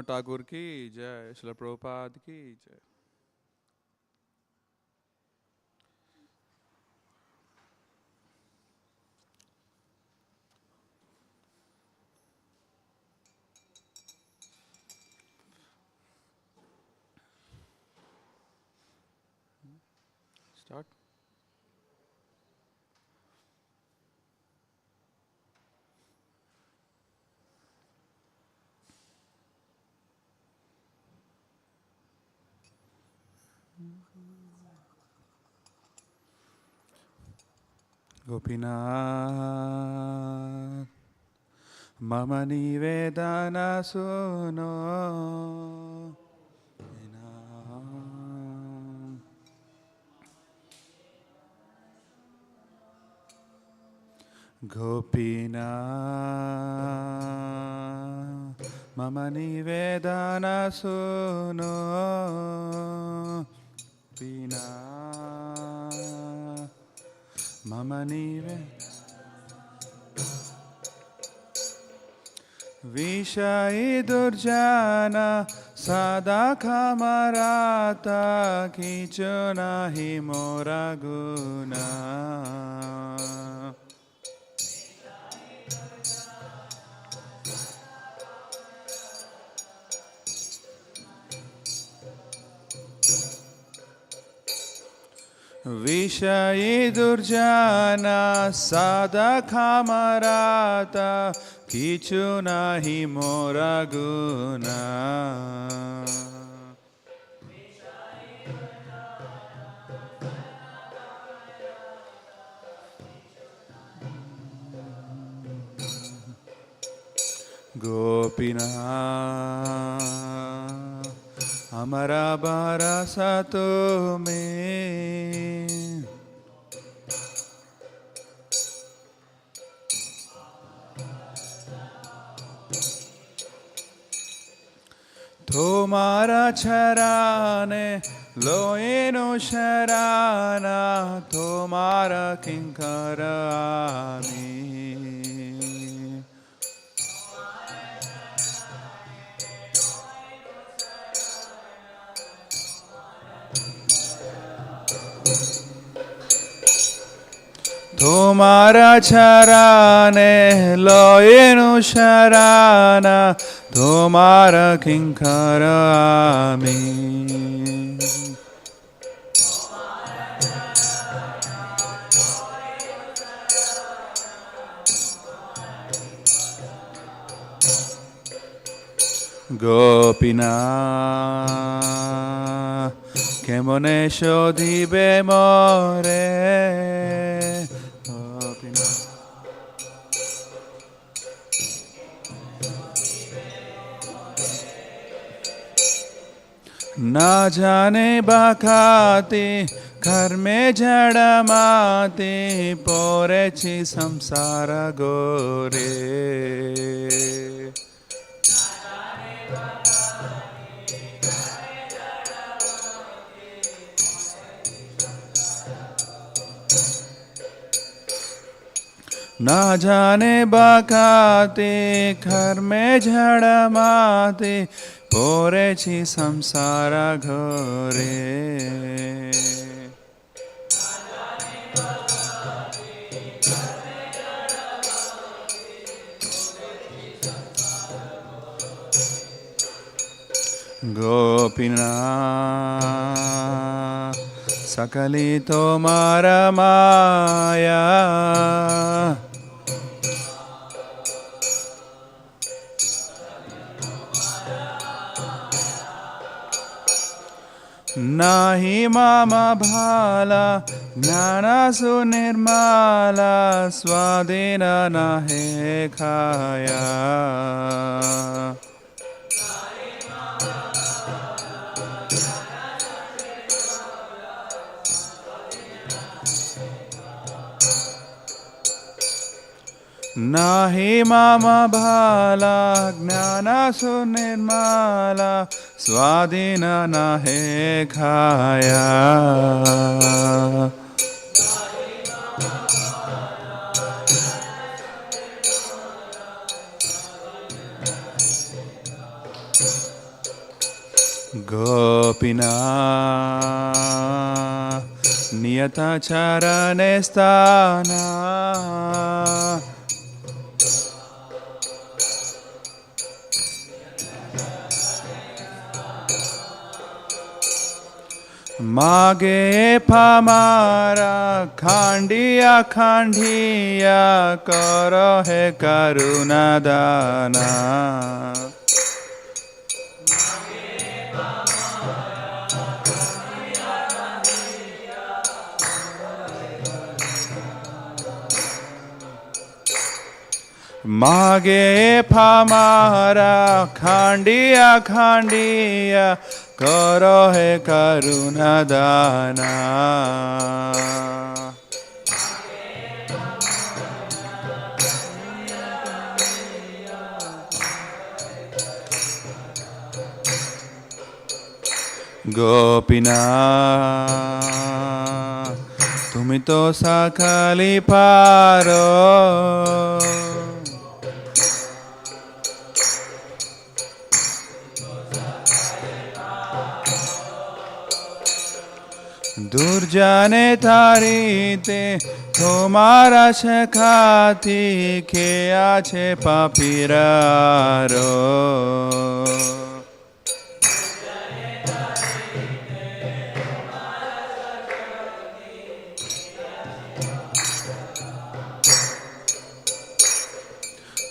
ठाकुर की जय, श्रील प्रभुपाद की जय। Start. Gopinath Mama Nivedana Suno Gopinath Mama Nivedana Suno Gopinath Mama Nivedana Vishai Durjana Sada Kamarata Kichuna Himora Guna Vishai Durjana Sada Kamarata Kichu nahi mora guna Gopinath Amara Barasato me Tomara charane loeno sharana Tomara kinkara ami Tomara charane loeno sharana Tomara kinkara ami Gopinath Kemone shodhibe more Gopinath Na jane bakati घर में झड़ा माते पोरे छी संसार गोरे ना जाने बाकाते घर में झड़ा माते पोरे छी संसार घोरे Gopinath Sakali Tomara Maya Nahi mama bhala Jnana sunirmala Swadena nahe khaya Nahi mama bhala jnana sunirmala Swadina nahe khaya Gopina Niyata Charane Sthana Mage Pamara Khandiya Khandiya Karo He Karuna Dana Mage Pamara Khandiya Khandiya Karo He Karuna Dana Gopina Tumi to sakali paro Durjane tarite Tomara shakati Ke ache papiraro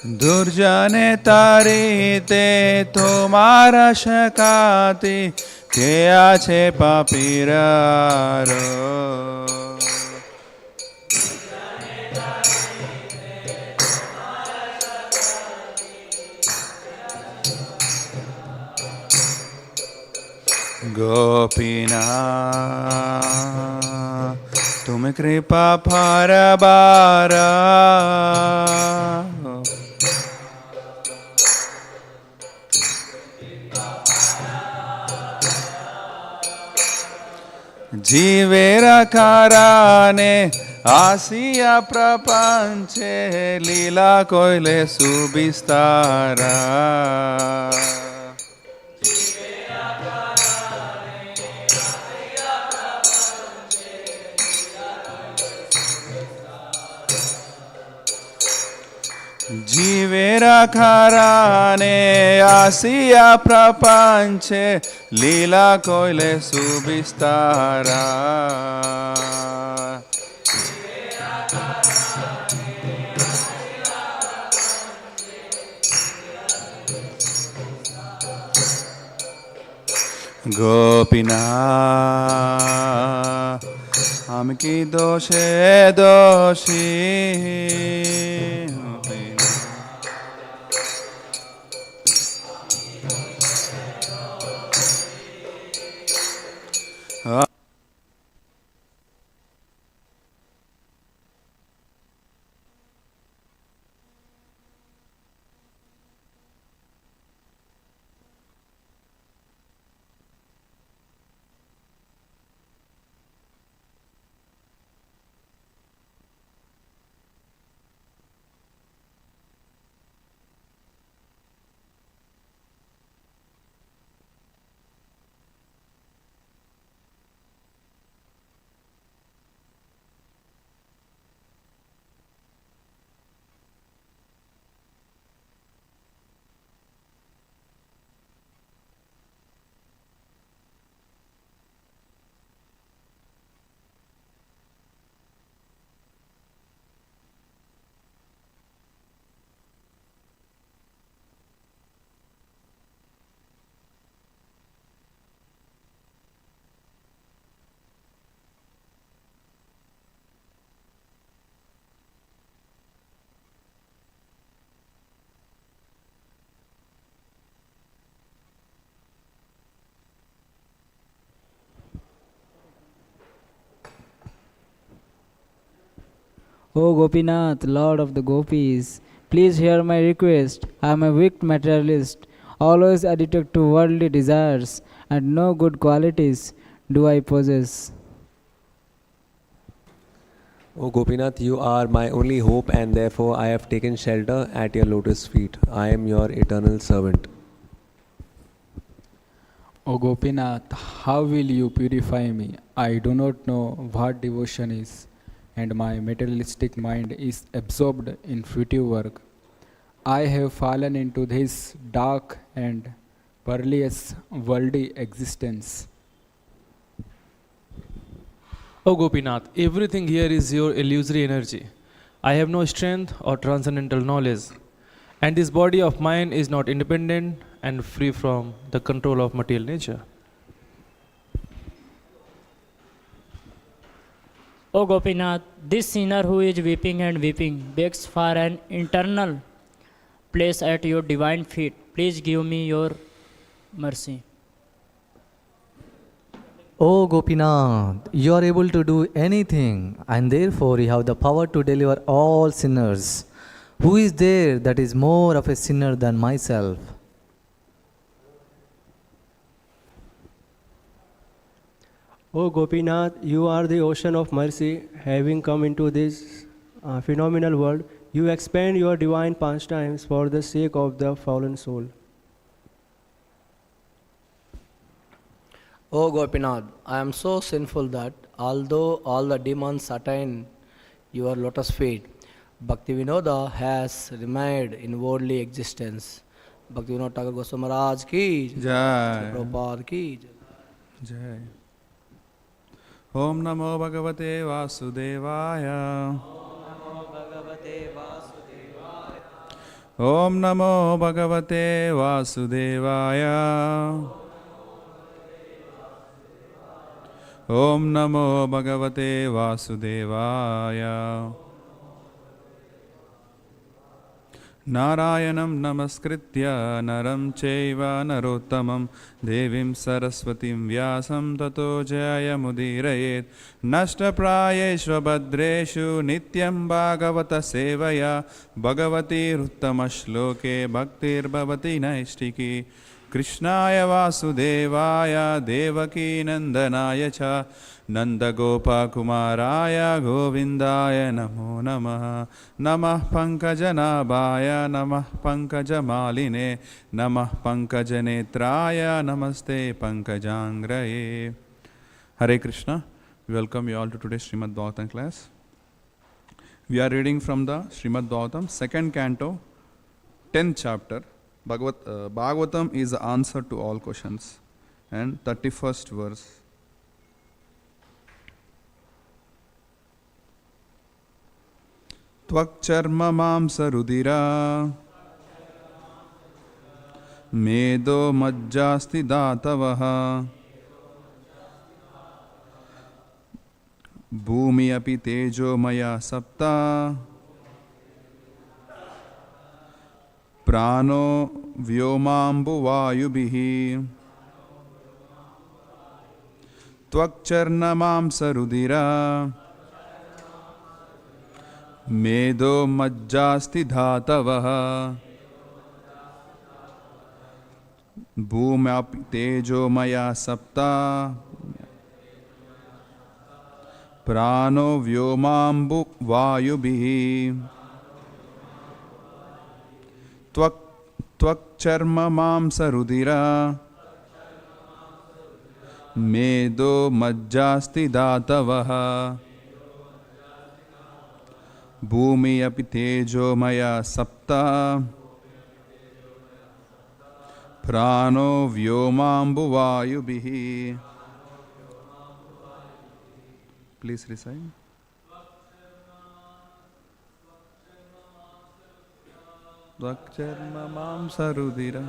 Durjane tarite Tomara shakati Ke ache papiraro Gopina Tume kripa parabara Jivera karane Asiya prapanche Lila koile subistara Jivera karane Asiya prapanche Lila koile subistara Gopina Amki doshe doshi O Gopinath, Lord of the Gopis, please hear my request. I am a weak materialist, always addicted to worldly desires, and no good qualities do I possess. O Gopinath, you are my only hope, and therefore I have taken shelter at your lotus feet. I am your eternal servant. O Gopinath, how will you purify me? I do not know what devotion is, and my materialistic mind is absorbed in futile work. I have fallen into this dark and perilous worldly existence. O Gopinath, everything here is your illusory energy. I have no strength or transcendental knowledge, and this body of mine is not independent and free from the control of material nature. O Gopinath, this sinner who is weeping and weeping begs for an eternal place at your divine feet. Please give me your mercy. Oh Gopinath, you are able to do anything, and therefore you have the power to deliver all sinners. Who is there that is more of a sinner than myself? O Gopinath, you are the ocean of mercy. Having come into this phenomenal world, you expand your divine pastimes for the sake of the fallen soul. O Gopinath, I am so sinful that although all the demons attain your lotus feet, Bhaktivinoda has remained in worldly existence. Bhaktivinoda Goswami Maharaj ki jai, Jai. Prabhupada ki jai. Jai. Om Namo Bhagavate Vasudevaya. Om Namo Bhagavate Vasudevaya. Om Namo Bhagavate Vasudevaya. Narayanam Namaskritya Naram Chaiva Narottamam Devim Saraswatim Vyasam Tato Jaya Mudirayet Nashta Prayeshva Bhadreshu Nityam Bhagavata Sevaya Bhagavati Ruttama-shloke Bhaktir Bhavati Naistiki Krishnaya Vasudevaya Devaki Nandanaya Cha Nanda Gopa Kumaraya Govindaya Namo Namaha Namah Pankajanabhaya Namah Pankajamaline Namah Pankajanetraya Namaste Pankajangraye. Hare Krishna. We welcome you all to today's Śrīmad-Bhāgavatam class. We are reading from the Śrīmad-Bhāgavatam, second canto, 10th chapter. Bhagavatam is the answer to all questions. And 31st verse. Tvakcharma mamsa rudira medo majjasti datavaha bhumi api tejo maya sapta prano vyomambu vayubhihi tvakcharna mamsa rudira मेदो मज्जास्ति धातवः भूम्यापि तेजोमया सप्ता प्राणो व्योमाम्बु वायुभिः त्वक्चर्म मांसरुधिरा मेदो मज्जास्ति धातवः भूमि अपि तेजोमया सप्ता प्राणो व्योमाम्बु वायुभिः. Please recite. Tvakcharma mamsarudira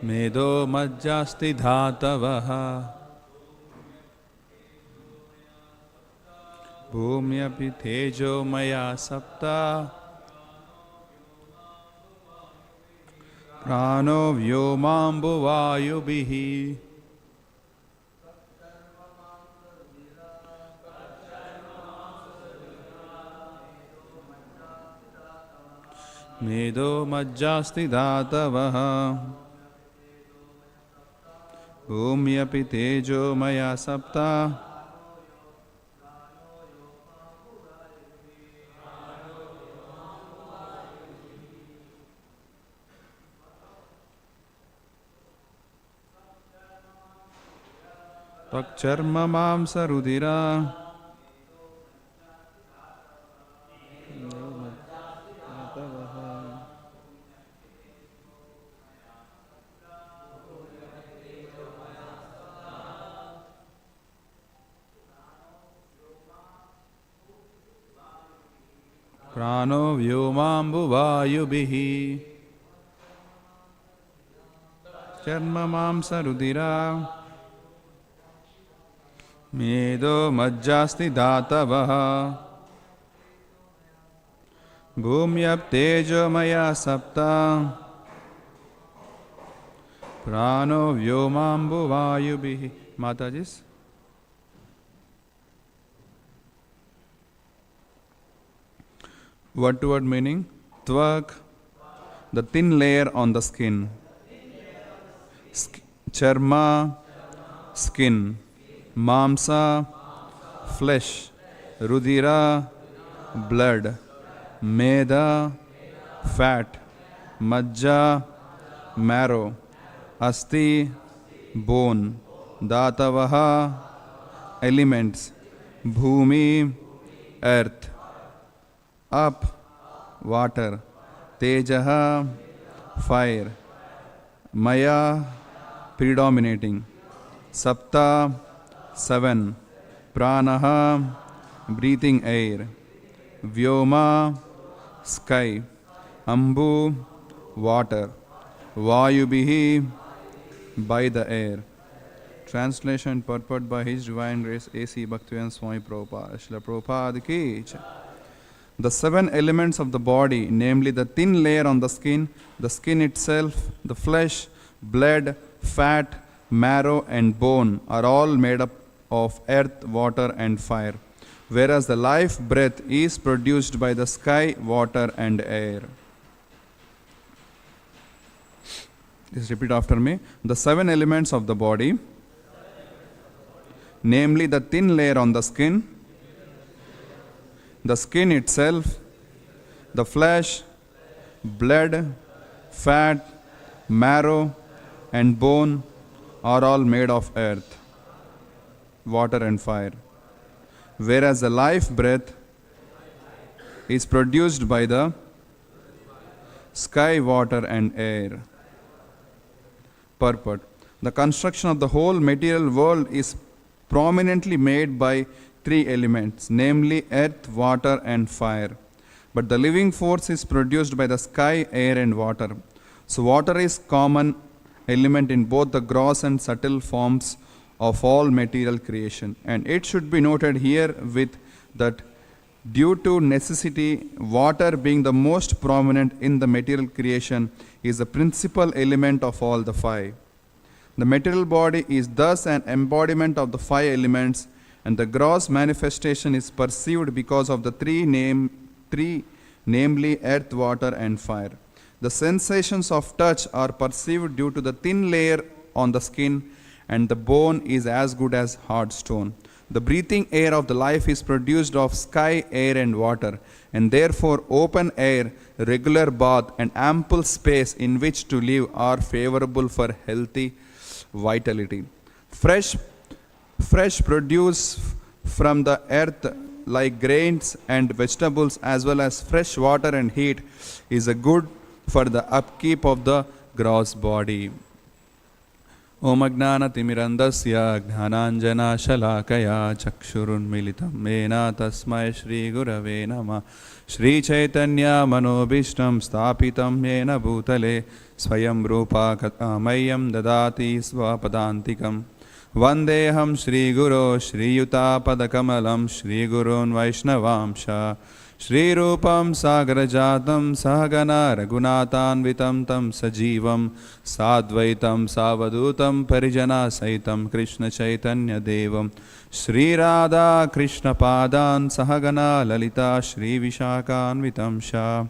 medo majjasti dhatavaha Bhumyapi tejo maya sapta prano vyomambu vayubhihi. Medo majjasti dhatavaha Bhumyapi tejo maya sapta Takcharma mamsa rudira. Prano vyomambu vayubhihi. Charma mamsa rudira. Medo majjasti datavaha. Bhumyap tejo maya sapta. Prano vyomambu vayubhihi. Matajis. Word to word meaning. Tvak, the thin layer on the skin. Charma, skin. Mamsa, flesh. Rudira, blood. Meda, fat. Majja, marrow. Asti, bone. Datavaha, elements. Bhumi, earth. Up, water. Tejaha, fire. Maya, predominating. Sapta, 7. Pranaha, breathing air. Vyoma, sky. Ambu, water. Vayubhihi, by the air. Translation and purport by His Divine Grace A.C. Bhaktivedanta Swami Prabhupada. Srila Prabhupada ki jai. The 7 elements of the body, namely the thin layer on the skin itself, the flesh, blood, fat, marrow and bone are all made up of earth, water and fire, whereas the life breath is produced by the sky, water and air. Just repeat after me. The 7 elements of the body, namely the thin layer on the skin itself, the flesh, blood, fat, marrow and bone are all made of earth, water and fire, whereas the life breath is produced by the sky, water and air. Purport. The construction of the whole material world is prominently made by 3 elements, namely earth, water and fire. But the living force is produced by the sky, air and water. So water is common element in both the gross and subtle forms of all material creation. And it should be noted here with that due to necessity, water being the most prominent in the material creation is the principal element of all the 5. The material body is thus an embodiment of the 5 elements, and the gross manifestation is perceived because of the 3, namely earth, water and fire. The sensations of touch are perceived due to the thin layer on the skin, and the bone is as good as hard stone. The breathing air of the life is produced of sky, air and water, and therefore open air, regular bath and ample space in which to live are favorable for healthy vitality. Fresh produce from the earth like grains and vegetables as well as fresh water and heat is a good for the upkeep of the gross body. Om Ajnana Timirandasya Jnananjana Shalakaya Chakshurunmilitam Mena Tasmai Shri Gurave Namah Shri Chaitanya Manobishtam Stapitam Yena Bhutale Swayam Rupa Mayam Dadati Swapadantikam Vandeham Shri Guru Shri Yuta Padakamalam Shri Gurun Vaishnavamsha Shri Rupam Sagarajatam Sahagana Raghunathanvitam Tam Sajivam Sadvaitam Savadutam Parijana Saitam Krishna Chaitanya Devam Shri Radha Krishna Padan Sahagana Lalita Shri Vishakhanvitam Sha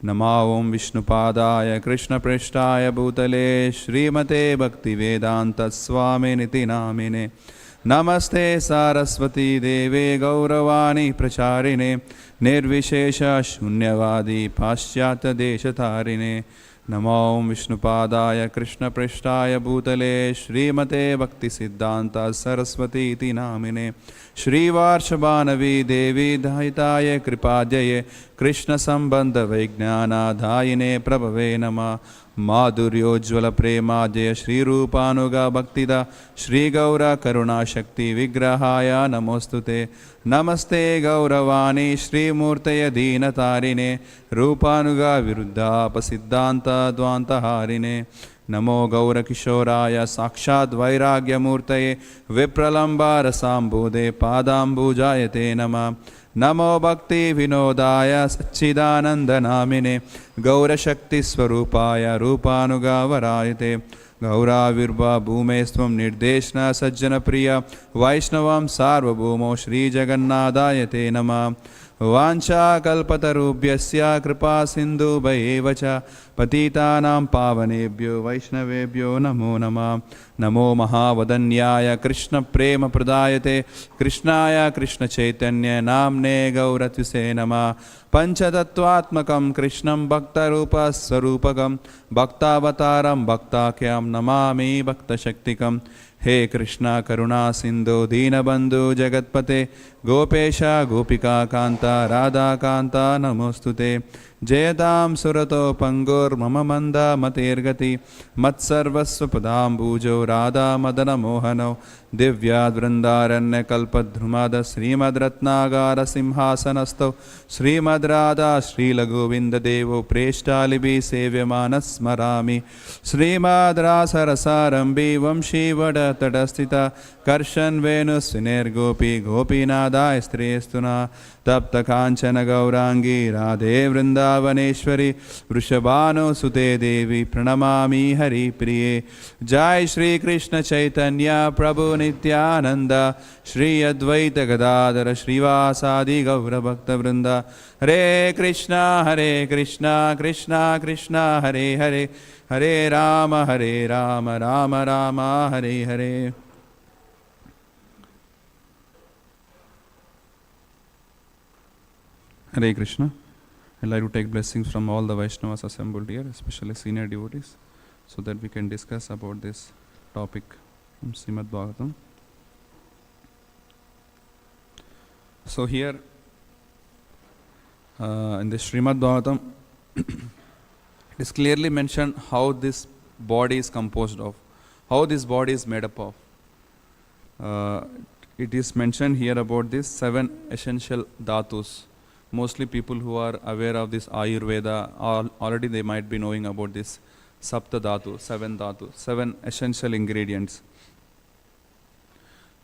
Namavam Vishnupadaya Krishna Prishtaya Bhutale Śrīmate Bhaktivedanta Swami Niti Namine Namaste Saraswati Deve Gauravani Pracharine Nirvishesha Shunyavadi Paschyata Deshatarine Namo Vishnupadaya Krishna Prishtaya Bhutale Srimate Bhakti Siddhanta Saraswati iti namine Shri Varshabhanavi Devi Dhaitaye Kripadyaye Krishna Sambandha Vijnana Dhayine Prabhave Nama Madhuryojvala Prema Jaya Shri Rupanuga Bhaktida Shri Gaura Karuna Shakti Vigrahaya Namostute Namaste Gauravani Shri Murtaya Dina Tarine Rupanuga Viruddha Pasiddhanta Dvanta Harine Namo Gaura Kishoraya Sakshat Vairagya Murtaye Vipralamba Rasambude Padambu Jayate Nama Namo Bhakti Vinodaya Satchidananda Namine Gaura Shakti Swarupaya Rupanuga Varayate Gaura Virva Bhumestvam Nirdeshna Sajjana Priya Vaishnavam Sarva Bhumo Shri Jagannadayate Nama Vancha Kalpatarubhyasya Kripa Sindhu Bhayevacha Patitanam Pavanebhyo Vaishnavebhyo Namo Nama Namo Mahavadanyaya Krishna Prema Pradayate Krishnaya Krishna Chaitanya Namne Gauratvise Nama Panchatattvatmakam Krishnam Bhakta Rupa Sarupakam Bhaktavataram Bhaktakyam Namami Bhakta Shaktikam He Krishna Karuna Sindhu Deenabandhu Jagatpate Gopesha Gopika Kanta Radha Kanta Namostute Jayadam Surato Pangur Mama Manda Matirgati Matsarvasva Padambujo Radha Madana Mohano Divya Vrindaranya Kalpadhrumada Srimad Ratnagara Simhasanasto Srimad Radha Srila Govinda Devo Preshtalibi Sevyamanas Marami Srimad Rasarasarambi Vamshi Vada Tadastita Karshan Venus Vinergopi Gopinada Estrestuna Tapta Kanchana Gaurangi Radhe Vrindavaneshwari Vrishabhano Sute Devi Pranamami Hari Priye Jai Shri Krishna Chaitanya Prabhu Nityananda Shri Advaita Gadadara Shrivasadi Gaura Bhakta Vrinda Hare Krishna Krishna Krishna Hare Hare Hare Rama Rama Rama Hare Hare. Hare Krishna. I'd like to take blessings from all the Vaishnavas assembled here, especially senior devotees, so that we can discuss about this topic from Śrīmad-Bhāgavatam. So here in the Śrīmad-Bhāgavatam it is clearly mentioned how this body is composed of, how this body is made up of. It is mentioned here about these 7 essential dhatus. Mostly people who are aware of this Ayurveda, already they might be knowing about this Sapta Dhatu, 7 essential ingredients.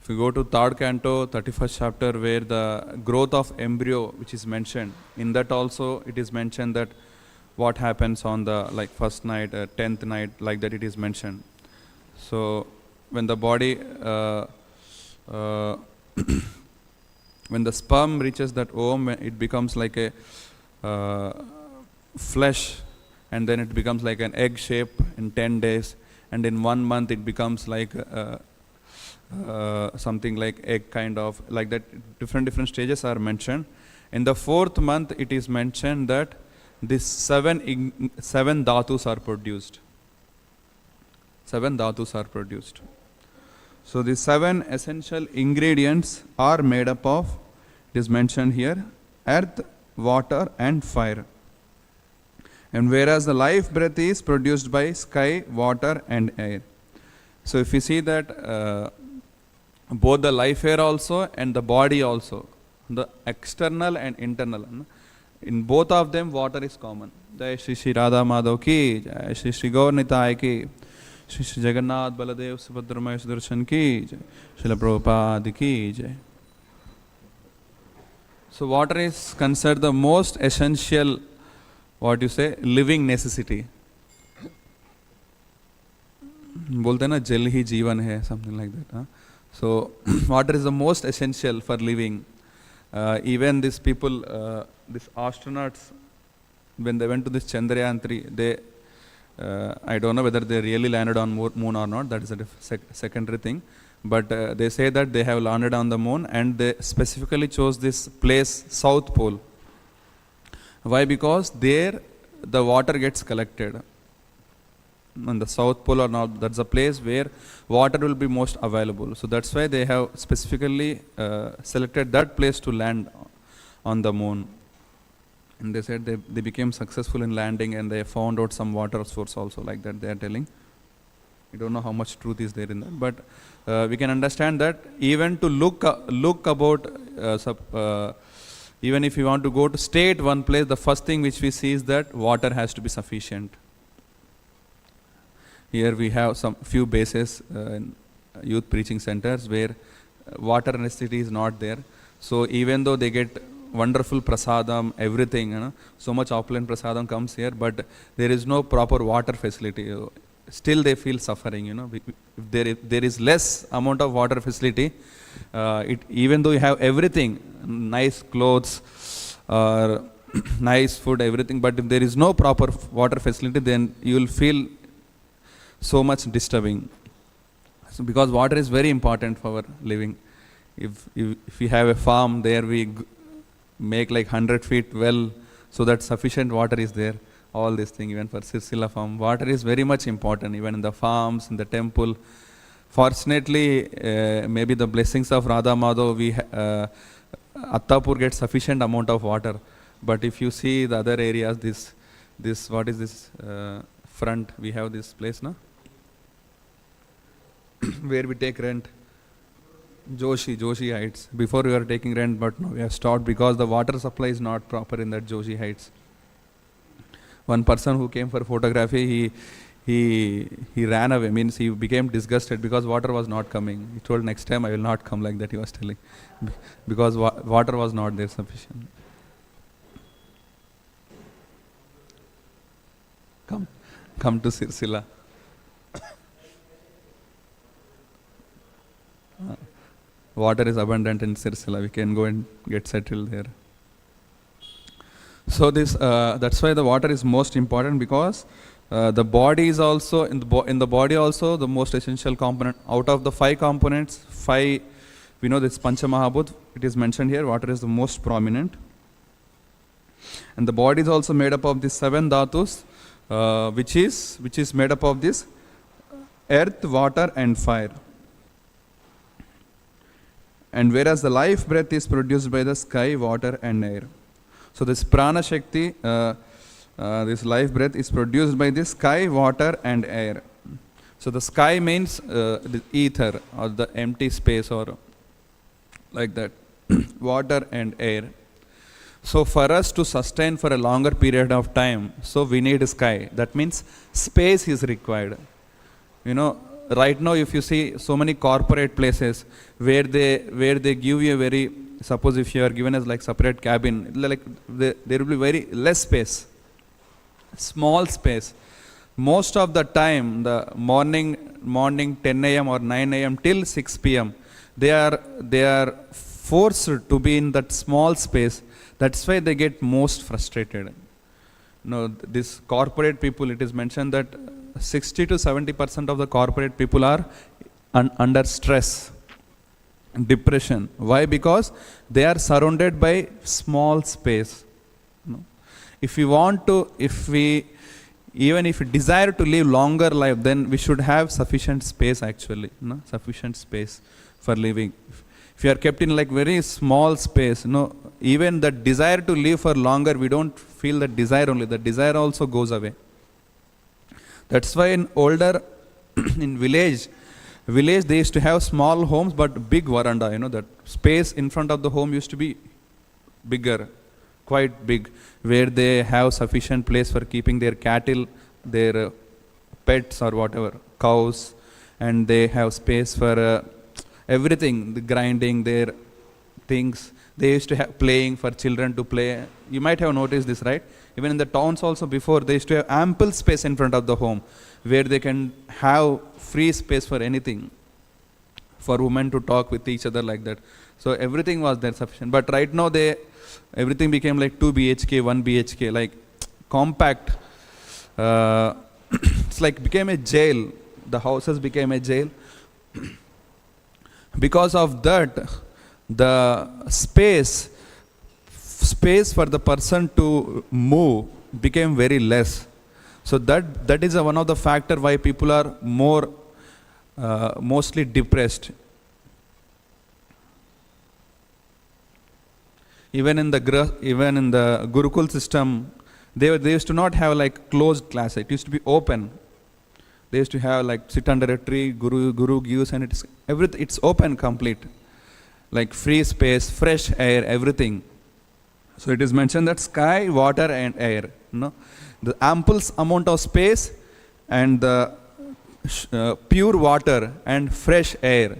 If you go to 3rd canto, 31st chapter, where the growth of embryo, which is mentioned, in that also it is mentioned that what happens on the first night, 10th night, like that it is mentioned. So when the body when the sperm reaches that ovum, it becomes like a flesh, and then it becomes like an egg shape in 10 days, and in 1 month it becomes like something like egg kind of, like that. Different stages are mentioned. In the 4th month it is mentioned that these 7 dhatus are produced. 7 dhatus are produced. So the 7 essential ingredients are made up of, it is mentioned here, earth, water and fire. And whereas the life breath is produced by sky, water and air. So if you see that both the life air also and the body also, the external and internal, in both of them water is common. Jai Shri Shri Radha Madhav ki, Jai Shri Shri Gaur Nitai ki, Shri Shri Jagannath Baladev Subhadra Mahesh Darshan ki Jai, Srila Prabhupada ki Jai. So water is considered the most essential, living necessity. बोलते हैं ना जल ही जीवन है, something like that. So water is the most essential for living. Even these people, these astronauts, when they went to this Chandrayaan 3, they I don't know whether they really landed on moon or not. That is a secondary thing. But they say that they have landed on the moon, and they specifically chose this place, South Pole. Why? Because there the water gets collected. on the South Pole or North, that's a place where water will be most available. So that's why they have specifically selected that place to land on the moon. And they said they became successful in landing, and they found out some water source also, like that they are telling. We don't know how much truth is there in that, but we can understand that even to look about, even if you want to go to stay at one place, the first thing which we see is that water has to be sufficient. Here we have some few bases in youth preaching centers where water necessity is not there. So even though they get wonderful prasadam, everything, so much opulent prasadam comes here, but there is no proper water facility. Still they feel suffering, If there is less amount of water facility, even though you have everything, nice clothes or nice food, everything, but if there is no proper water facility, then you will feel so much disturbing. So because water is very important for our living. If we have a farm, there we make like 100 feet well, so that sufficient water is there. All this thing, even for Sirsila farm, water is very much important, even in the farms, in the temple. Fortunately, maybe the blessings of Radha Madhav, Attapur gets sufficient amount of water. But if you see the other areas, this what is this front? We have this place, no? Where we take rent. Joshi Heights. Before we were taking rent, but now we have stopped because the water supply is not proper in that Joshi Heights. One person who came for photography, he ran away, means he became disgusted because water was not coming. He told, next time I will not come, like that he was telling, because water was not there sufficient. Come to Sirsila. Water is abundant in Sirsila. We can go and get settled there. So that's why the water is most important, because the body is also in the body also the most essential component. Out of the 5 components, 5 we know this Pancha Mahabhut. It is mentioned here. Water is the most prominent, and the body is also made up of these 7 dhatus, which is made up of this earth, water, and fire. And whereas the life breath is produced by the sky, water, and air. So this prana shakti, this life breath is produced by the sky, water, and air. So the sky means the ether or the empty space, or like that, water and air. So for us to sustain for a longer period of time, so we need a sky. That means space is required. Right now, if you see so many corporate places where they give you a very, suppose if you are given as like separate cabin, like there will be very less space, small space. Most of the time, the morning 10 a.m. or 9 a.m. till 6 p.m. they are forced to be in that small space. That's why they get most frustrated. This corporate people, it is mentioned that 60 to 70% of the corporate people are under stress, depression. Why? Because they are surrounded by small space. If we desire to live longer life, then we should have sufficient space actually, sufficient space for living. If you are kept in like very small space, even the desire to live for longer, we don't feel the desire only, the desire also goes away. That's why in village they used to have small homes but big veranda, that space in front of the home used to be bigger, quite big, where they have sufficient place for keeping their cattle, their pets or whatever, cows, and they have space for everything, the grinding, their things. They used to have playing for children to play. You might have noticed this, right? Even in the towns also before, they used to have ample space in front of the home where they can have free space for anything, for women to talk with each other like that. So everything was there sufficient. But right now everything became like 2 BHK, 1 BHK, like compact. It's like became a jail. The houses became a jail. Because of that, the space for the person to move became very less. So that is one of the factor why people are mostly depressed. Even in the Gurukul system, they used to not have like closed class. It used to be open. They used to have like sit under a tree, Guru gives, and it's open complete, like free space, fresh air, everything. So it is mentioned that sky, water, and air. The ample amount of space and the pure water and fresh air.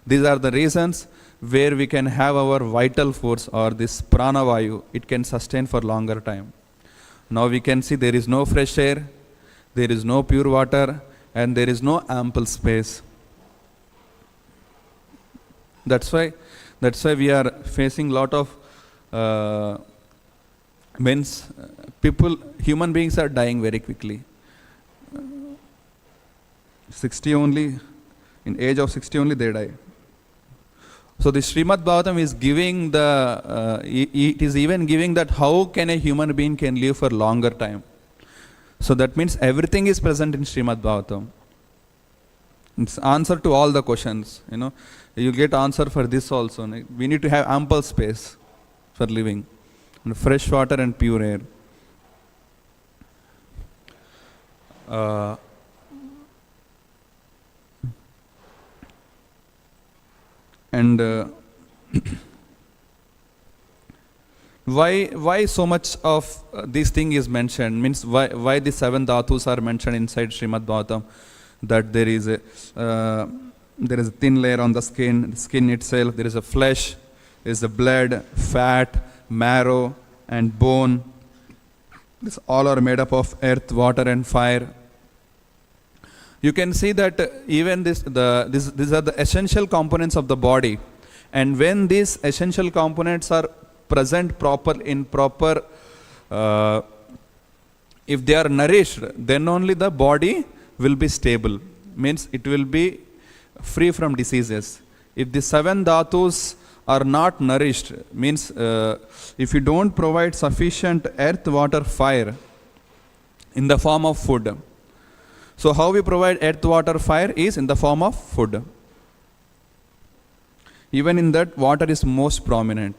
These are the reasons where we can have our vital force or this prana vayu. It can sustain for longer time. Now we can see there is no fresh air, there is no pure water, and there is no ample space. That's why we are facing lot of human beings are dying very quickly. 60 only, in age of 60 only they die. So the Śrīmad-Bhāgavatam is giving it is even giving that how can a human being can live for longer time. So that means everything is present in Śrīmad-Bhāgavatam. It's answer to all the questions. You get answer for this also. We need to have ample space for living, and fresh water and pure air. Why so much of this thing is mentioned? Means why the 7 dhatus are mentioned inside Śrīmad-Bhāgavatam? That there is a thin layer on the skin itself. There is a flesh, there is a blood, fat, marrow, and bone. This all are made up of earth, water, and fire. You can see that even these are the essential components of the body, and when these essential components are present if they are nourished, then only the body will be stable. Means it will be free from diseases. If the 7 dhatus are not nourished, means if you don't provide sufficient earth, water, fire in the form of food. So how we provide earth, water, fire is in the form of food. Even in that, water is most prominent.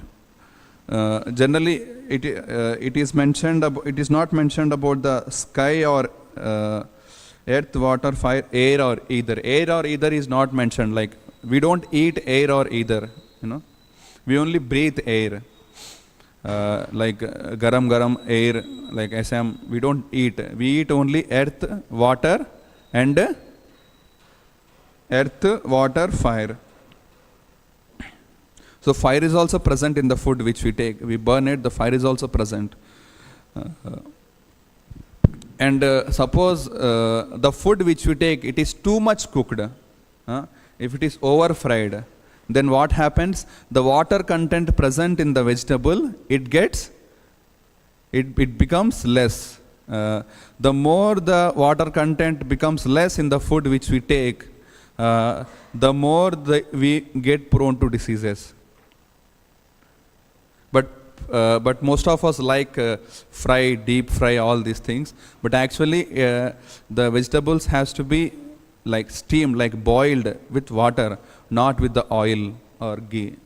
Generally, it is mentioned. It is not mentioned about the sky or earth, water, fire, air or either. Air or either is not mentioned. Like we don't eat air or either. We only breathe air. Like garam air, like SM, we don't eat. We eat only earth, water, and fire. So fire is also present in the food which we take. We burn it, the fire is also present. And suppose the food which we take, it is too much cooked. If it is over fried, then what happens? The water content present in the vegetable, it becomes less. The more the water content becomes less in the food which we take, the more we get prone to diseases. But most of us like fry, deep fry, all these things. But actually, the vegetables has to be like steamed, like boiled with water, not with the oil or ghee.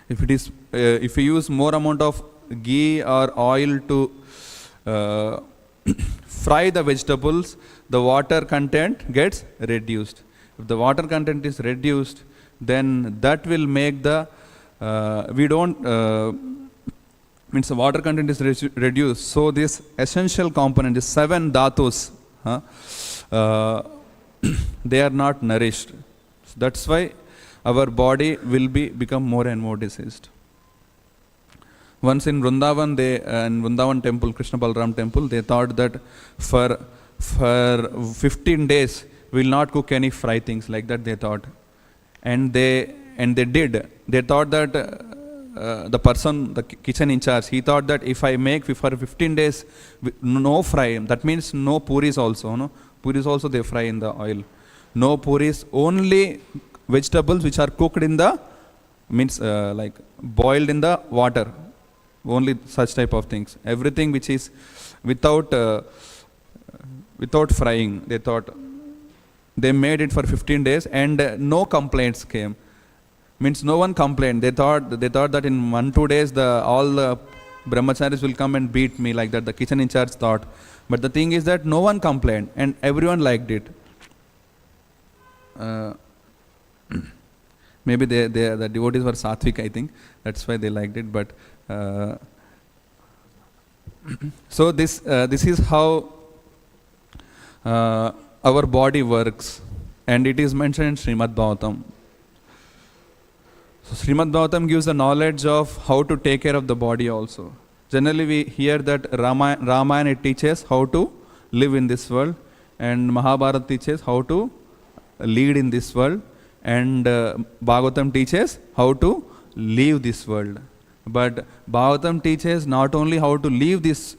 If you use more amount of ghee or oil to fry the vegetables, the water content gets reduced. If the water content is reduced, then that will make the means the water content is reduced. So this essential component, the 7 dhatus, they are not nourished. So that's why our body will become more and more diseased. Once in Vrindavan temple, Krishna Balaram temple, they thought that for 15 days we will not cook any fry things, like that they thought. And they did. They thought that the kitchen in charge, he thought that if I make for 15 days no fry, that means no puris also. No? Puris also they fry in the oil. No puris, only vegetables which are cooked in the, like boiled in the water. Only such type of things. Everything which is without frying. They thought they made it for 15 days and no complaints came. Means no one complained. They thought that in 1-2 days all the brahmacharis will come and beat me, like that the kitchen in charge thought. But the thing is that no one complained and everyone liked it. Maybe the devotees were sattvic, I think. That's why they liked it. But so this is how our body works, and it is mentioned in Śrīmad-Bhāgavatam. So Śrīmad-Bhāgavatam gives the knowledge of how to take care of the body also. Generally we hear that Ramayana it teaches how to live in this world, and Mahabharata teaches how to lead in this world, and Bhagavatam teaches how to leave this world. But Bhagavatam teaches not only how to leave this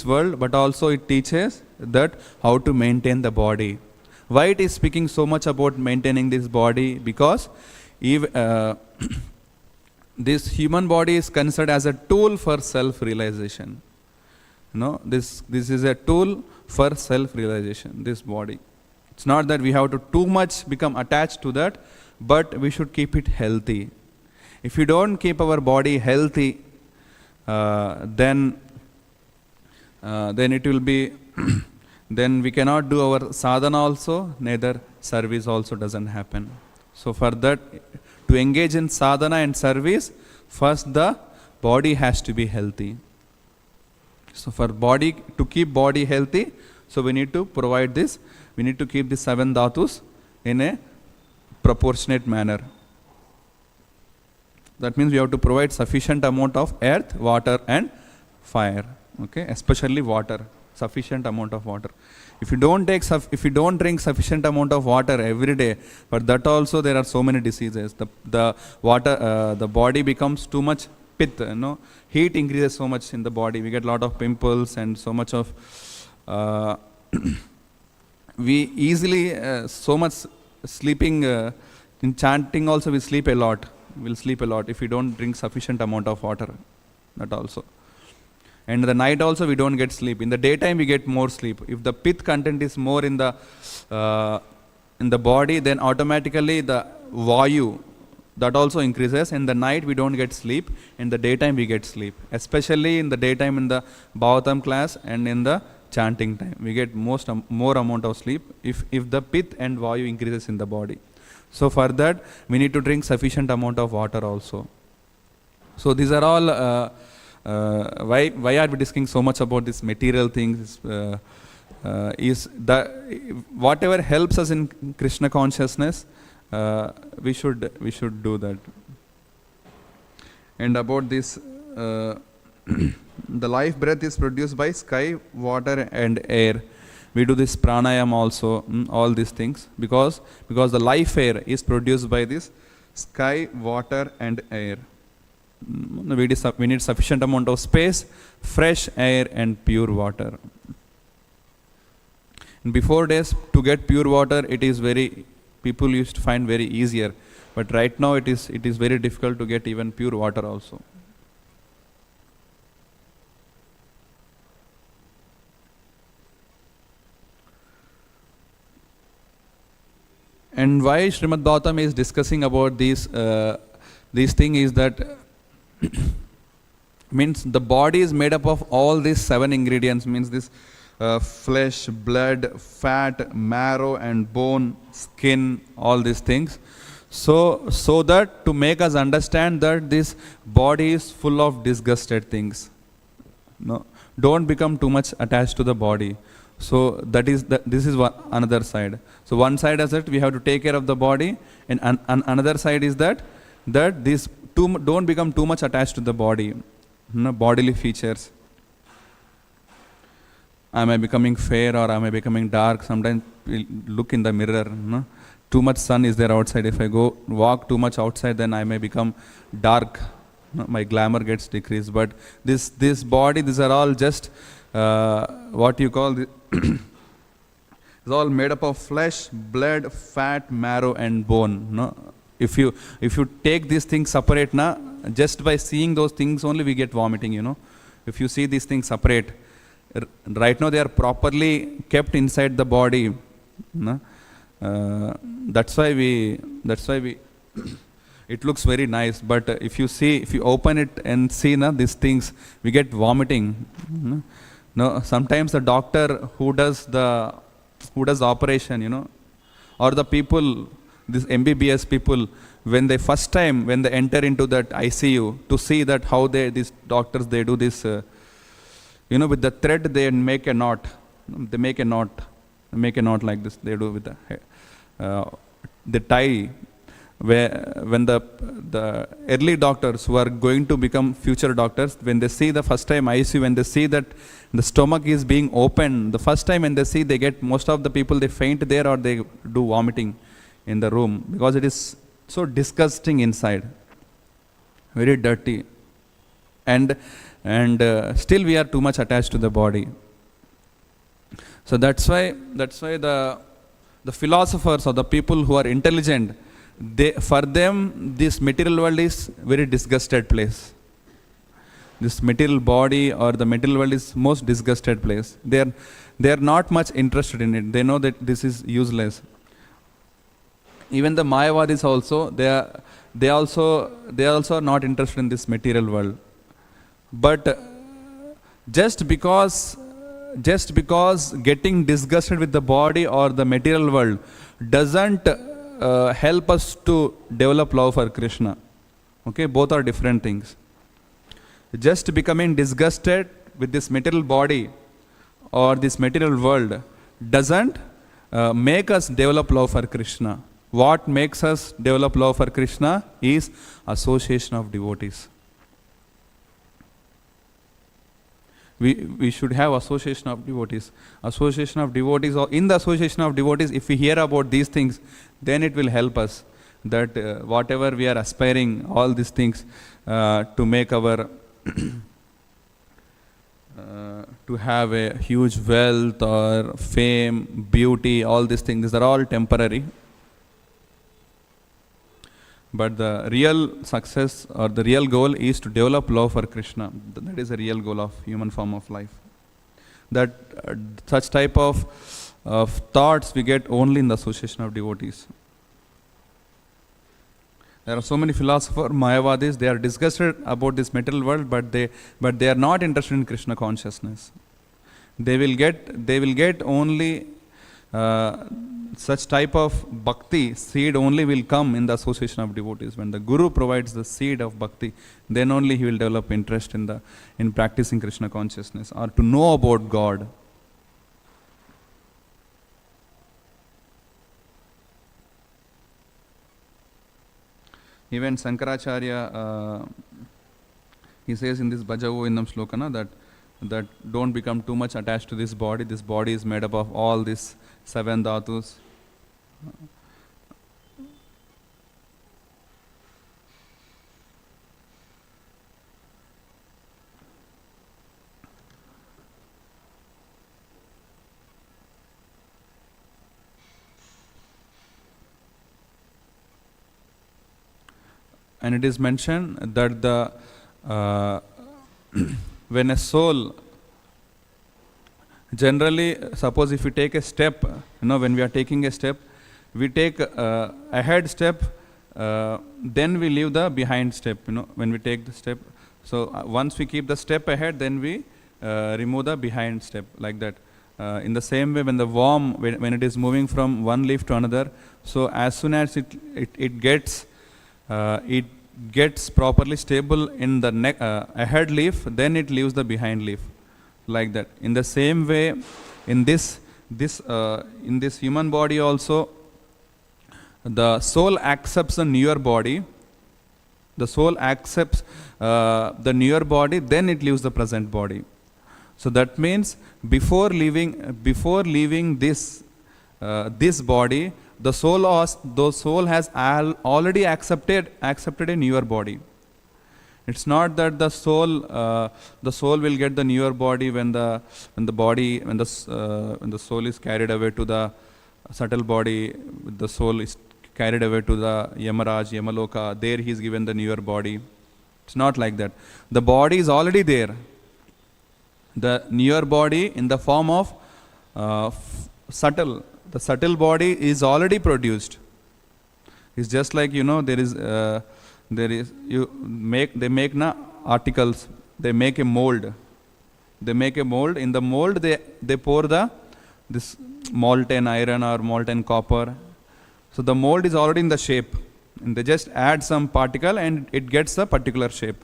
world, but also it teaches that how to maintain the body. Why it is speaking so much about maintaining this body? Because this human body is considered as a tool for self-realization. This is a tool for self-realization, this body. It's not that we have to too much become attached to that, but we should keep it healthy. If we don't keep our body healthy, then it will be then we cannot do our sadhana also, neither service also doesn't happen. So for that, to engage in sadhana and service, first the body has to be healthy. So to keep body healthy, so we need to provide this. We need to keep the 7 dhatus in a proportionate manner. That means we have to provide sufficient amount of earth, water and fire. Okay, especially water, sufficient amount of water. If you don't drink sufficient amount of water every day, but that also there are so many diseases. The body becomes too much pith. Heat increases so much in the body. We get a lot of pimples and so much of. We easily so much sleeping in chanting also we sleep a lot. We'll sleep a lot if we don't drink sufficient amount of water. That also. And the night also we don't get sleep. In the daytime we get more sleep. If the pith content is more in the body, then automatically the vayu that also increases. In the night we don't get sleep. In the daytime we get sleep. Especially in the daytime in the Bhagavatam class and in the chanting time, we get more amount of sleep if the pith and vayu increases in the body. So for that we need to drink sufficient amount of water also. So these are all why are we discussing so much about this material things? Is that whatever helps us in Krishna consciousness, we should do that. And about this, the life breath is produced by sky, water and air. We do this pranayam also, all these things, because the life air is produced by this sky, water and air. We need sufficient amount of space, fresh air and pure water. In before days, to get pure water, people used to find very easier, but right now it is very difficult to get even pure water also. And why Śrīmad-Bhāgavatam is discussing about this thing is that means the body is made up of all these 7 ingredients, means this flesh, blood, fat, marrow and bone, skin, all these things. So that to make us understand that this body is full of disgusted things. Don't become too much attached to the body. So this is another side. So one side is that we have to take care of the body, and another side is that this don't become too much attached to the body, bodily features. Am I becoming fair or am I becoming dark? Sometimes we look in the mirror. Too much sun is there outside. If I go walk too much outside, then I may become dark. My glamour gets decreased. But this body, these are all just what you call it's all made up of flesh, blood, fat, marrow and bone. If you take these things separate, just by seeing those things only we get vomiting. If you see these things separate, right now they are properly kept inside the body. No? That's why we it looks very nice, but if you open it and see these things, we get vomiting. No, sometimes the doctor who does the operation, or the people, these MBBS people, when they enter into that ICU to see that how these doctors, they do this, with the thread they make a knot. They make a knot like this. They do with the tie. When the early doctors who are going to become future doctors, when they see the first time ICU, when they see that the stomach is being opened, the first time when they see, they get, most of the people, they faint there or they do vomiting in the room, because it is so disgusting inside, very dirty, and still we are too much attached to the body. So that's why the philosophers or the people who are intelligent, for them this material world is very disgusted place. This material body or the material world is most disgusted place. They are not much interested in it. They know that this is useless. Even the Mayavadis also, they also are not interested in this material world. But just because getting disgusted with the body or the material world doesn't help us to develop love for Krishna. Okay, both are different things. Just becoming disgusted with this material body or this material world doesn't make us develop love for Krishna. What makes us develop love for Krishna is association of devotees. We should have association of devotees. Association of devotees, or in the association of devotees, if we hear about these things, then it will help us that whatever we are aspiring, all these things to make our to have a huge wealth or fame, beauty, all these things are all temporary. But the real success or the real goal is to develop love for Krishna. That is the real goal of human form of life. That such type of thoughts we get only in the association of devotees. There are so many philosophers, Mayavadis, they are disgusted about this material world, but they are not interested in Krishna consciousness. They will get only such type of bhakti seed only will come in the association of devotees. When the Guru provides the seed of bhakti, then only he will develop interest in practicing Krishna consciousness or to know about God. Even Sankaracharya, he says in this Bhajavo Innam Slokana that don't become too much attached to this body. This body is made up of all these 7 dhatus. And it is mentioned that when a soul, generally, suppose if we take a step, when we are taking a step, we take a ahead step, then we leave the behind step, when we take the step. So once we keep the step ahead, then we remove the behind step, like that. In the same way, when the worm, when it is moving from one leaf to another, so as soon as it gets properly stable in the ahead leaf, then it leaves the behind leaf, like that. In the same way, in this human body also, the soul accepts the newer body. The soul accepts the newer body, then it leaves the present body. So that means before leaving this body, the soul has already accepted a newer body. It's not that the soul will get the newer body when the soul is carried away to the subtle body. The soul is carried away to the Yamaloka. There he is given the newer body. It's not like that. The body is already there. The newer body in the form of subtle. The subtle body is already produced. It's just like, you know, they make articles. They make a mold. They make a mold. In the mold, they pour this molten iron or molten copper. So the mold is already in the shape. And they just add some particle and it gets a particular shape.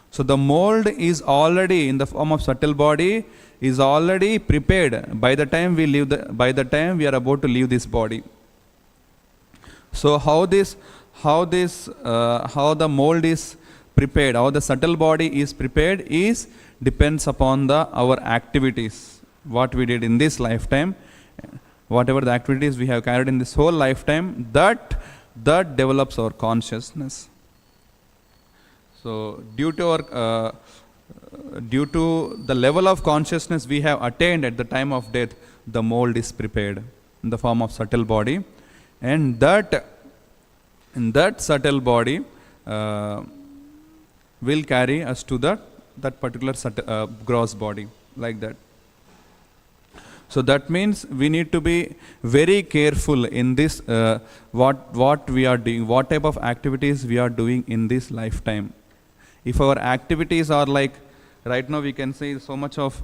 So the mold is already in the form of subtle body, is already prepared by the time we are about to leave this body. So how the mold is prepared, how the subtle body is prepared depends upon our activities, what we did in this lifetime, whatever the activities we have carried in this whole lifetime, that develops our consciousness. So due to the level of consciousness we have attained at the time of death, the mold is prepared in the form of subtle body, and that subtle body will carry us to that particular gross body, like that. So that means we need to be very careful in this, what we are doing, what type of activities we are doing in this lifetime. If our activities are like, right now we can say so much of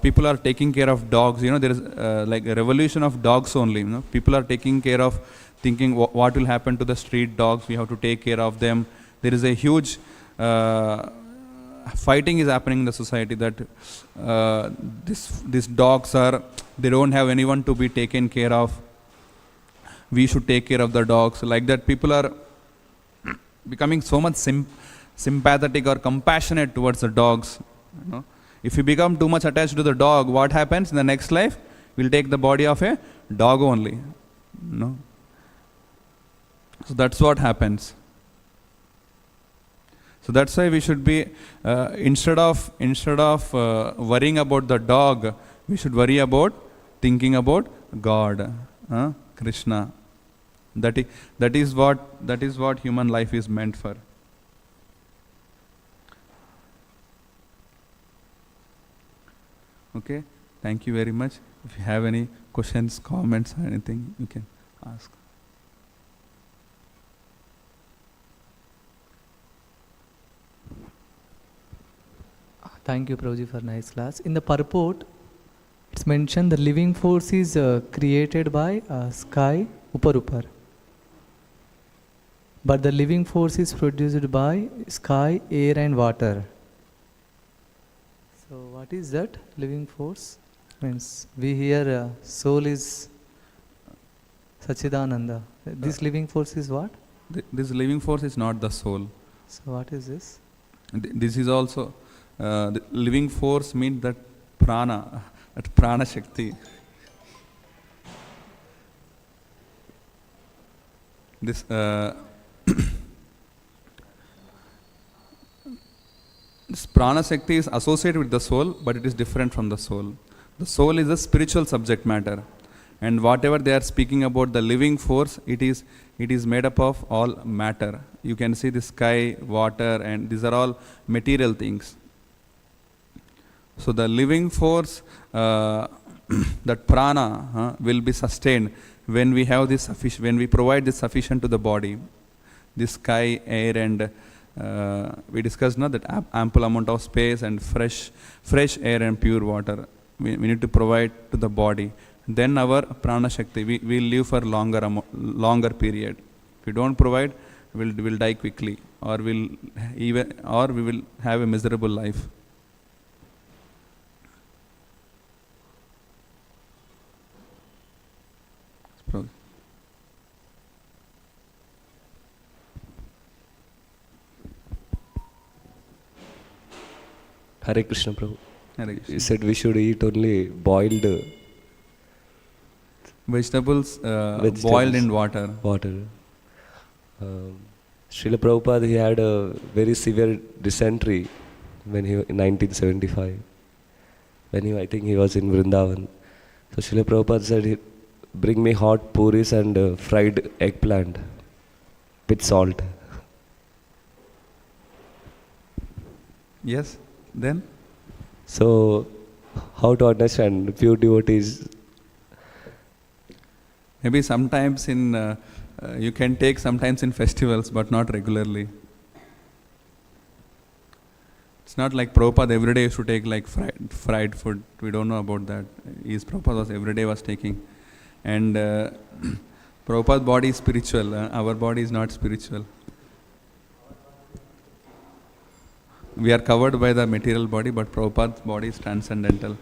people are taking care of dogs, you know, there is like a revolution of dogs only, you know. People are taking care of, thinking what will happen to the street dogs, we have to take care of them. There is a huge fighting is happening in the society that these dogs they don't have anyone to be taken care of. We should take care of the dogs. Like that, people are becoming so much sympathetic or compassionate towards the dogs. You know? If you become too much attached to the dog, what happens in the next life? We'll take the body of a dog only. You know? So that's what happens. So that's why we should be instead of worrying about the dog, we should worry about thinking about God, Krishna. That is what human life is meant for. Okay, thank you very much. If you have any questions, comments, or anything, you can ask. Thank you, Prabhuji, for nice class. In the purport, it's mentioned the living force is created by sky, upar. But the living force is produced by sky, air and water. So what is that living force? Means we hear soul is Sachidananda. This living force is what? This living force is not the soul. So what is this? This is also the living force means that prana, that prana shakti. This this prana shakti is associated with the soul, but it is different from the soul. The soul is a spiritual subject matter, and whatever they are speaking about the living force, it is made up of all matter. You can see the sky, water, and these are all material things. So the living force, that prana, will be sustained when we have this when we provide this sufficient to the body, this sky, air, and we discussed now that ample amount of space and fresh air and pure water. We need to provide to the body. Then our prana shakti, we will live for longer period. If we don't provide, we'll die quickly, or we will have a miserable life. Hare Krishna, Prabhu. Hare Krishna. You said we should eat only boiled vegetables boiled in water. Srila Prabhupada, he had a very severe dysentery when in 1975. I think he was in Vrindavan. So Srila Prabhupada said, bring me hot puris and fried eggplant with salt. Yes, then? So, how to understand pure devotees? Maybe sometimes you can take sometimes in festivals, but not regularly. It's not like Prabhupada every day used to take like fried food. We don't know about that. Prabhupada was every day was taking. And Prabhupada's body is spiritual. Our body is not spiritual. We are covered by the material body, but Prabhupada's body is transcendental.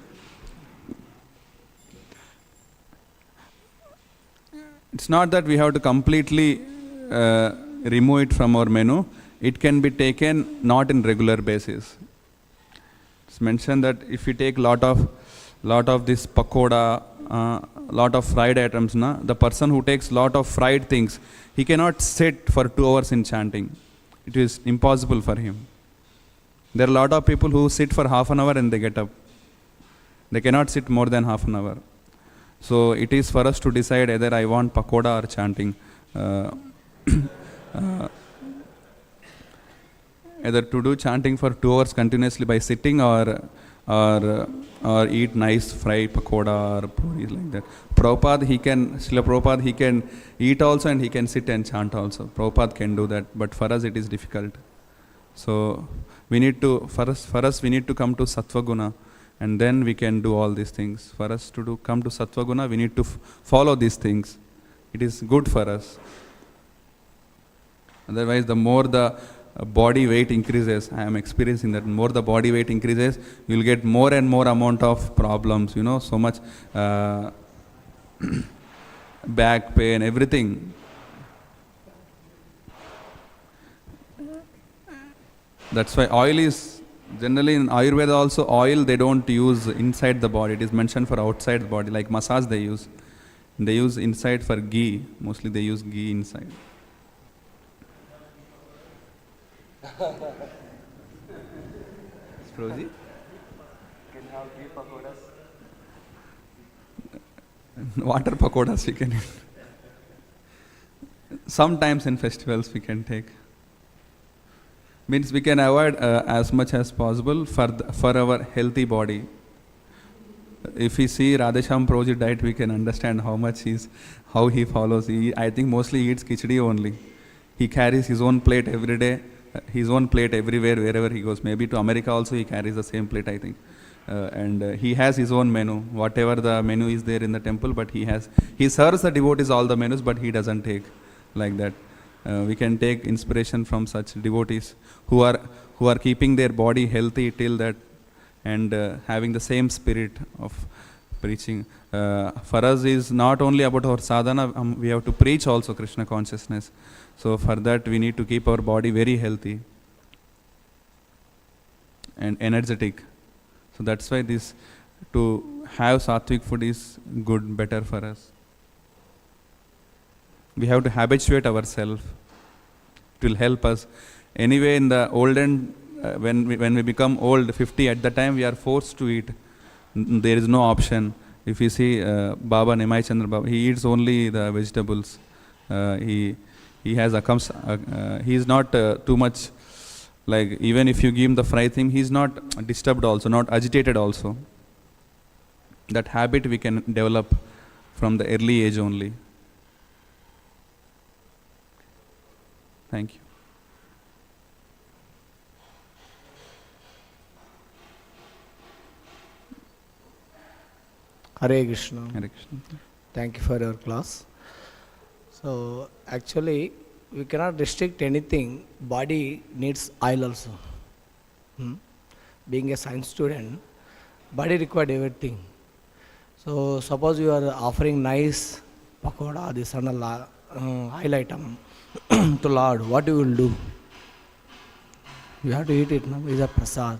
It's not that we have to completely remove it from our menu. It can be taken not in regular basis. It's mentioned that if you take lot of this pakoda, lot of fried items, the person who takes lot of fried things, he cannot sit for 2 hours in chanting. It is impossible for him. There are a lot of people who sit for half an hour and they get up. They cannot sit more than half an hour. So it is for us to decide either I want pakoda or chanting. Either to do chanting for 2 hours continuously by sitting or eat nice fried pakoda or puris like that. Prabhupada, Srila Prabhupada, he can eat also and he can sit and chant also. Prabhupada can do that, but for us it is difficult. So we need to, for us we need to come to Sattva Guna, and then we can do all these things. For us to come to Sattva Guna, we need to follow these things. It is good for us. Otherwise, the more the body weight increases, I am experiencing that more the body weight increases, you will get more and more amount of problems, so much back pain, everything. That's why oil is, generally in Ayurveda also, oil they don't use inside the body. It is mentioned for outside the body, like massage they use. They use inside for ghee. Mostly they use ghee inside. Prabhuji? Can have ghee pakodas? Water pakodas we can eat. Sometimes in festivals we can take. Means we can avoid as much as possible for our healthy body. If we see Radhesham Prabhuji diet, we can understand how he follows. I think mostly he eats khichdi only. He carries his own plate every day, his own plate everywhere, wherever he goes. Maybe to America also he carries the same plate, I think. And he has his own menu, whatever the menu is there in the temple, but he serves the devotees all the menus, but he doesn't take like that. We can take inspiration from such devotees who are keeping their body healthy till that, and having the same spirit of preaching. For us is not only about our sadhana, we have to preach also Krishna consciousness. So for that we need to keep our body very healthy and energetic. So that's why to have sattvic food is good, better for us. We have to habituate ourselves. It will help us. Anyway, in the olden, when we become old, 50, at the time we are forced to eat. There is no option. If you see Baba Nimai Chandra Baba, he eats only the vegetables. He has he is not too much, like even if you give him the fried thing, he is not disturbed also, not agitated also. That habit we can develop from the early age only. Thank you. Hare Krishna. Hare Krishna. Thank you for your class. So actually, we cannot restrict anything. Body needs oil also. Being a science student, body required everything. So suppose you are offering nice pakoda, this and oil item to Lord, what you will do? You have to eat it, no? It's a prasad.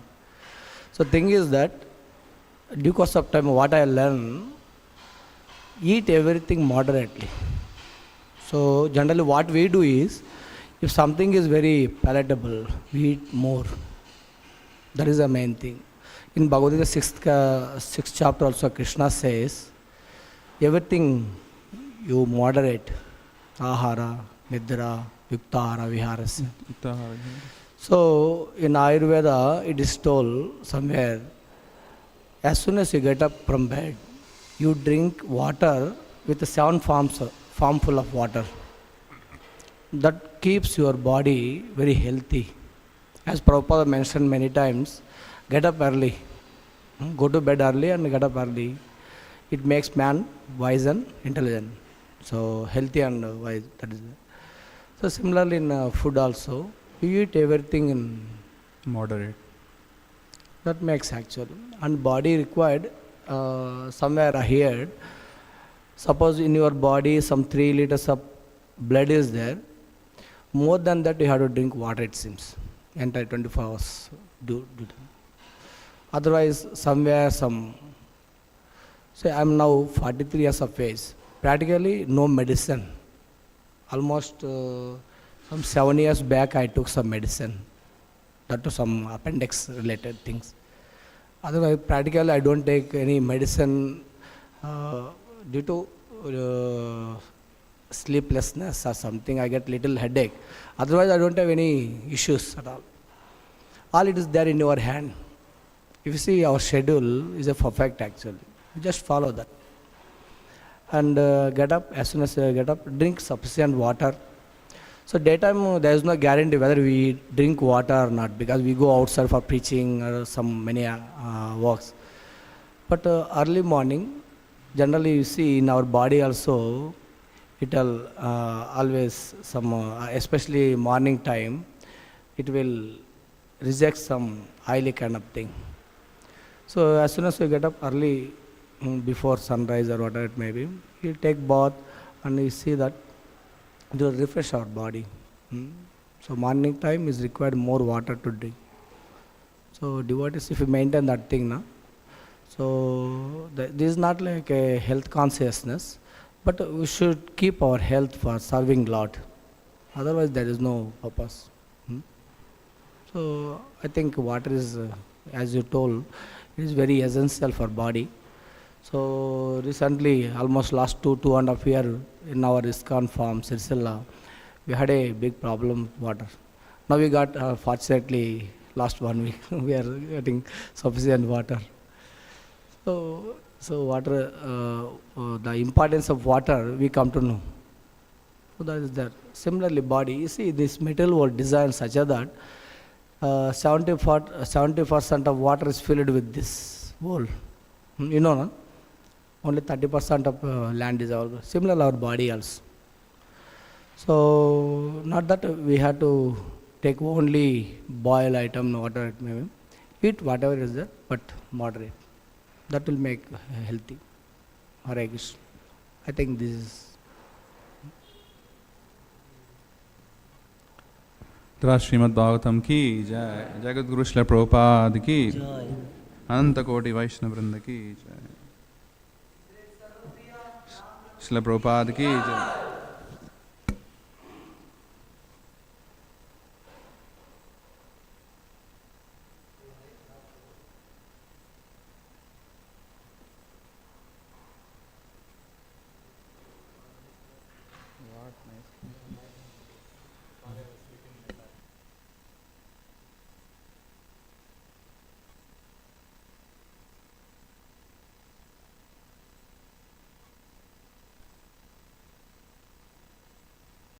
So thing is that, due course of time, what I learn, eat everything moderately. So generally what we do is, if something is very palatable, we eat more. That is the main thing. In Bhagavatam 6th chapter also Krishna says, everything you moderate, ahara, nidra, yuktahara, viharasya. So in Ayurveda it is told somewhere, as soon as you get up from bed, you drink water with 7 farmful of water. That keeps your body very healthy. As Prabhupada mentioned many times, get up early. Go to bed early and get up early. It makes man wise and intelligent. So healthy and wise. That is. So similarly in food also, you eat everything in Moderate. that makes actually. And body required somewhere ahead. Suppose in your body some 3 liters of blood is there. More than that you have to drink water, it seems. Entire 24 hours. Do that. Otherwise somewhere some, say I am now 43 years of age. Practically no medicine. Almost some 7 years back I took some medicine. That to some appendix related things. Otherwise practically I don't take any medicine due to sleeplessness or something. I get little headache. Otherwise I don't have any issues at all. All it is there in your hand. If you see our schedule is a perfect actually. You just follow that. And get up, as soon as you get up, drink sufficient water. So daytime there is no guarantee whether we drink water or not, because we go outside for preaching or some many works. But early morning, generally you see in our body also, it will always some, especially morning time, it will reject some oily kind of thing. So as soon as you get up early, before sunrise or whatever it may be, you take bath and you see that it will refresh our body. So morning time is required more water to drink. So devotees, if you maintain that thing now, so this is not like a health consciousness, but we should keep our health for serving Lord. Otherwise there is no purpose. So I think water is, as you told, it is very essential for body. So recently, almost last 2.5 years in our ISKCON farm, Sirsilla, we had a big problem with water. Now we got, fortunately, last 1 week, we are getting sufficient water. So water, the importance of water, we come to know. So that is there. Similarly, body, you see this material world designed such that 70% of water is filled with this world. You know, no? Only 30% of land is available. Similar our body also. So not that we have to take only boil item, water it may be. Eat whatever is there, but moderate. That will make healthy. Hare Krishna. I think this is. Śrīmad-Bhāgavatam ki jai. Jagadguru Śrīla Prabhupada ki jai. Ananta Koti Vaishnava Vrinda ki jai. Śrīla Prabhupada ki jai.